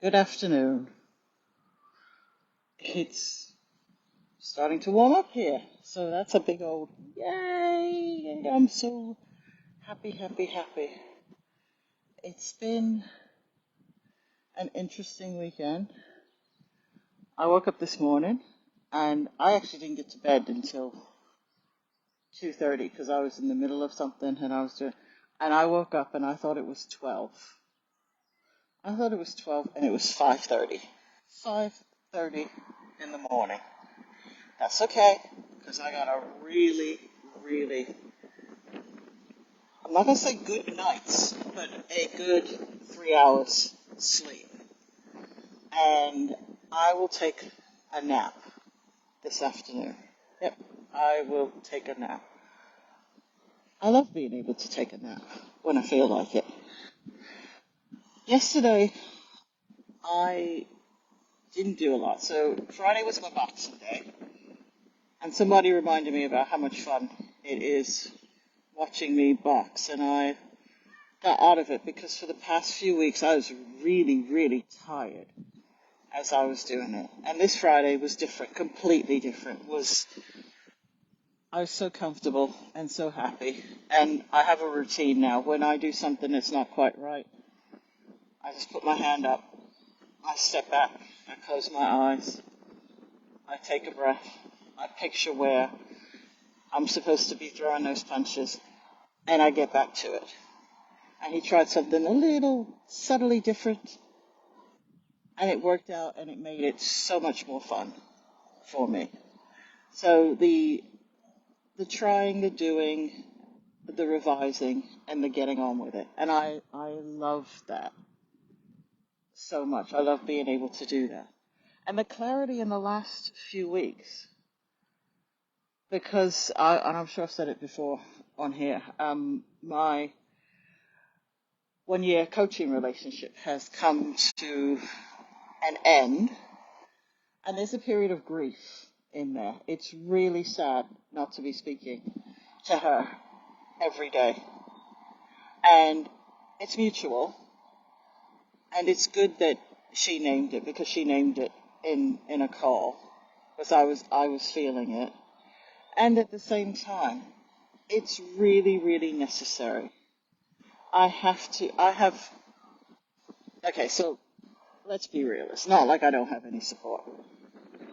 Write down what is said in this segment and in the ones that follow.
Good afternoon. It's starting to warm up here, so that's a big old yay! I'm so happy, happy, happy. It's been an interesting weekend. I woke up this morning and I actually didn't get to bed until 2:30 because I was in the middle of something and and I woke up and I thought it was 12. I thought it was 12 and it was 5:30. 5:30 in the morning. That's okay, because I got a really, really, I'm not going to say good nights, but a good 3 hours sleep. And I will take a nap this afternoon. Yep, I will take a nap. I love being able to take a nap when I feel like it. Yesterday, I didn't do a lot. So Friday was my boxing day, and somebody reminded me about how much fun it is watching me box, and I got out of it because for the past few weeks I was really, really tired as I was doing it. And this Friday was different, completely different. Was I was so comfortable and so happy. And I have a routine now. When I do something that's not quite right, I just put my hand up, I step back, I close my eyes, I take a breath, I picture where I'm supposed to be throwing those punches, and I get back to it. And he tried something a little subtly different, and it worked out, and it made it so much more fun for me. So the trying, the doing, the revising, and the getting on with it, and I love that so much. I love being able to do that, and the clarity in the last few weeks, because and I'm sure I've said it before on here. My 1 year coaching relationship has come to an end, and there's a period of grief in there. It's really sad not to be speaking to her every day. And it's mutual. And it's good that she named it because she named it in a call because I was feeling it. And at the same time, it's really, really necessary. I have, okay, so let's be real. It's not like I don't have any support.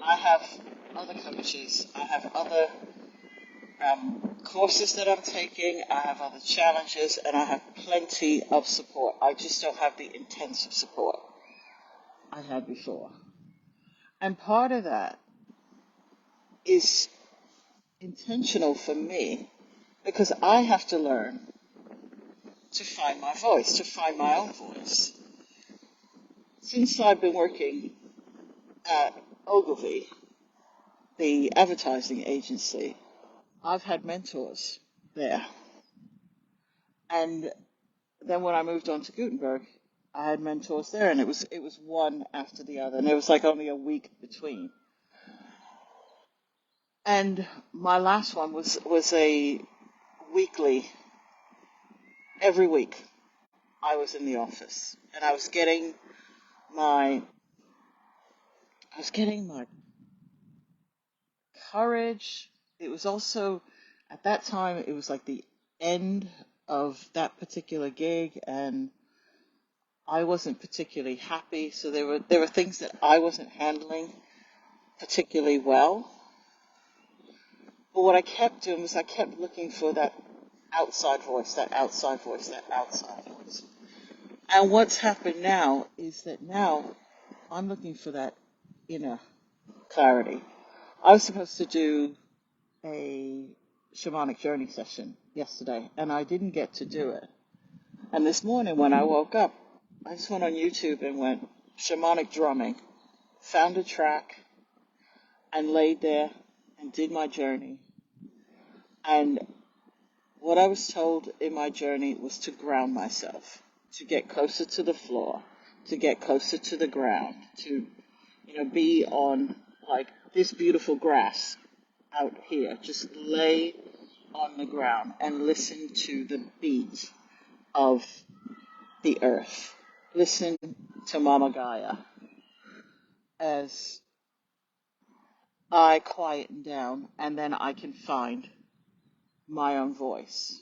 I have other coaches. I have other courses that I'm taking. I have other challenges, and I have plenty of support. I just don't have the intensive support I had before. And part of that is intentional for me because I have to learn to find my voice, to find my own voice. Since I've been working at Ogilvy, the advertising agency, I've had mentors there. And then when I moved on to Gutenberg, I had mentors there, and it was one after the other, and there was like only a week between. And my last one was a weekly, every week I was in the office, and my I was getting my courage. It was also at that time it was like the end of that particular gig, and I wasn't particularly happy. So there were things that I wasn't handling particularly well. But what I kept doing was I kept looking for that outside voice, that outside voice, that outside voice. And what's happened now is that now I'm looking for that inner clarity. I was supposed to do a shamanic journey session yesterday, and I didn't get to do it. And this morning when I woke up, I just went on YouTube and went shamanic drumming, found a track, and laid there and did my journey. And what I was told in my journey was to ground myself, to get closer to the floor, to get closer to the ground, to, be on like this beautiful grass out here. Just lay on the ground and listen to the beat of the earth. listen to Mama Gaia as I quieten down and then I can find my own voice.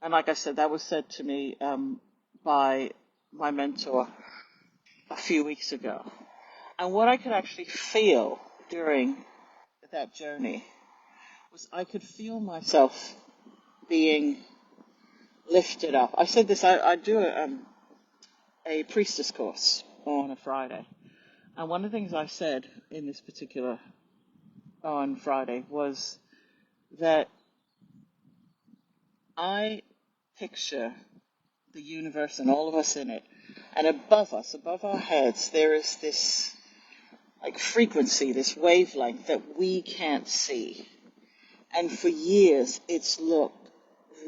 And like I said, that was said to me by my mentor a few weeks ago. And what I could actually feel during that journey was I could feel myself being lifted up. I said this, I do a priestess course on a Friday. And one of the things I said in this particular on Friday was that I picture the universe and all of us in it. And above us, above our heads, there is this like frequency, this wavelength that we can't see. And for years, it's looked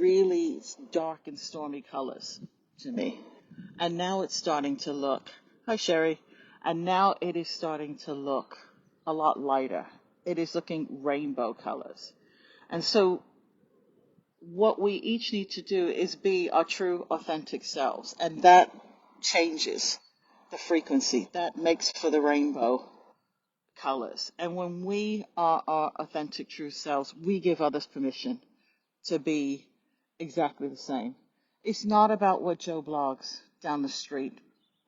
really dark and stormy colors to me. And now it's starting to look, hi Sherry, and now it is starting to look a lot lighter. It is looking rainbow colors. And so what we each need to do is be our true, authentic selves. And that changes the frequency. That makes for the rainbow colors. And when we are our authentic, true selves, we give others permission to be exactly the same. It's not about what Joe Blogs down the street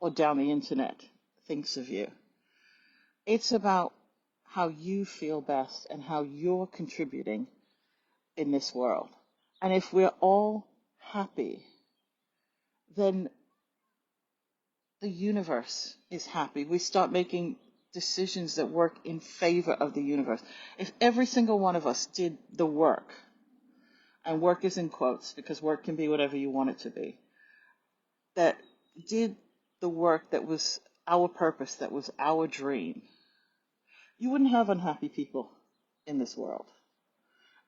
or down the internet thinks of you. It's about how you feel best and how you're contributing in this world. And if we're all happy, then the universe is happy. We start making decisions that work in favor of the universe. If every single one of us did the work, and work is in quotes because work can be whatever you want it to be, that did the work that was our purpose, that was our dream, you wouldn't have unhappy people in this world.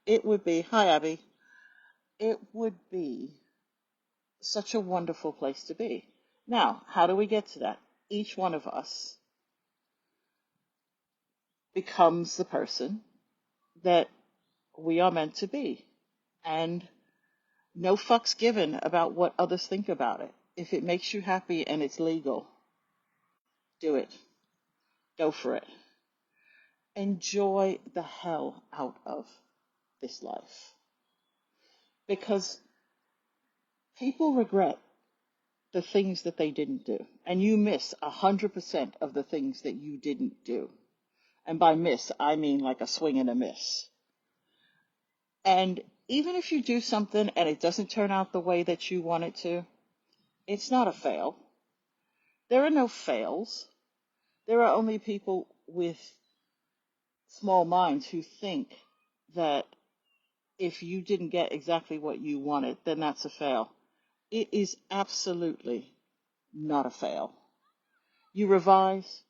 It would be, hi Abby, it would be such a wonderful place to be. Now, how do we get to that? Each one of us becomes the person that we are meant to be. And no fucks given about what others think about it. If it makes you happy and it's legal, do it. Go for it. Enjoy the hell out of this life. Because people regret the things that they didn't do. And you miss 100% of the things that you didn't do. And by miss, I mean like a swing and a miss. And even if you do something and it doesn't turn out the way that you want it to, it's not a fail. There are no fails. There are only people with small minds who think that if you didn't get exactly what you wanted, then that's a fail. It is absolutely not a fail. You revise,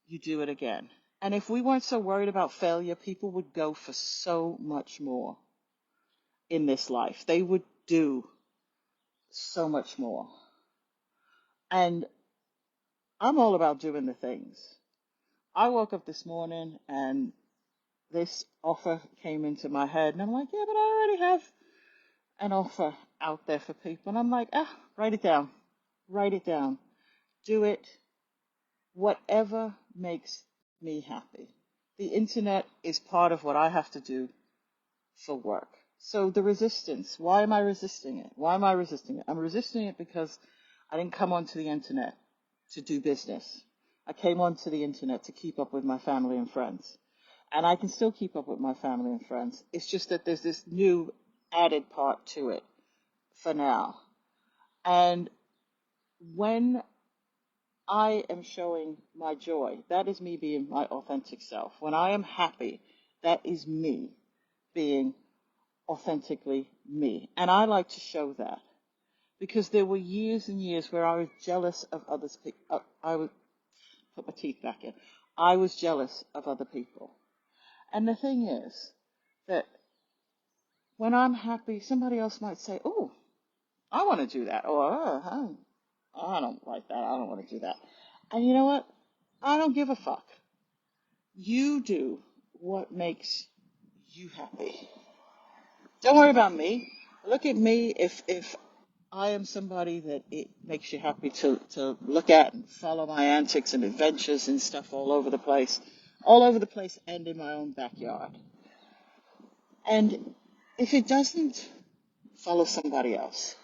you do it again. And if we weren't so worried about failure, people would go for so much more in this life. They would do so much more. And I'm all about doing the things. I woke up this morning and this offer came into my head, and I'm like, yeah, but I already have an offer out there for people. And I'm like, write it down. Write it down. Do it. Whatever makes me happy. The internet is part of what I have to do for work. So the resistance, why am I resisting it? Why am I resisting it? I'm resisting it because I didn't come onto the internet to do business. I came onto the internet to keep up with my family and friends. And I can still keep up with my family and friends. It's just that there's this new added part to it for now. And when I am showing my joy, that is me being my authentic self. When I am happy, that is me being authentically me. And I like to show that because there were years and years where I was jealous of others. I would put my teeth back in. I was jealous of other people. And the thing is that when I'm happy, somebody else might say, oh, I want to do that. Or, I don't like that. I don't want to do that. And you know what? I don't give a fuck. You do what makes you happy. Don't worry about me. Look at me. If I am somebody that it makes you happy to look at and follow my antics and adventures and stuff all over the place and in my own backyard. And if it doesn't, follow somebody else.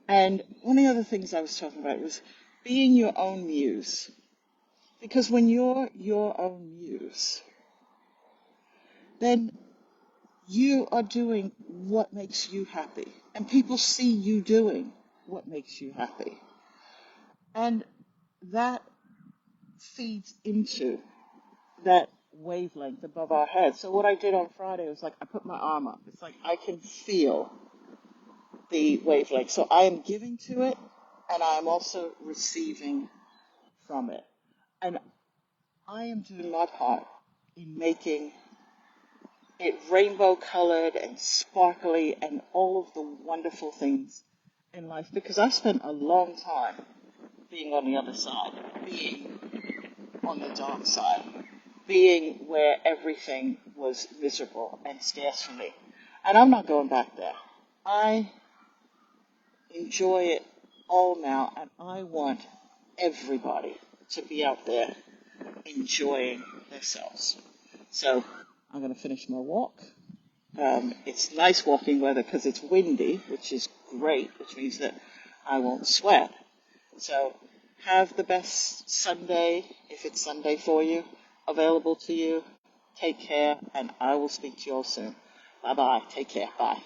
And one of the other things I was talking about was being your own muse. Because when you're your own muse, then you are doing what makes you happy. And people see you doing what makes you happy. And that feeds into that wavelength above our heads. So what I did on Friday was like I put my arm up. It's like I can feel the wavelength. So I am giving to it and I am also receiving from it. And I am doing my part in making it rainbow colored and sparkly and all of the wonderful things in life because I spent a long time being on the other side, being on the dark side, being where everything was miserable and scarce for me. And I'm not going back there. I enjoy it all now, and I want everybody to be out there enjoying themselves. So I'm going to finish my walk. It's nice walking weather because it's windy, which is great, which means that I won't sweat. So have the best Sunday, if it's Sunday for you, available to you. Take care, and I will speak to you all soon. Bye-bye. Take care. Bye.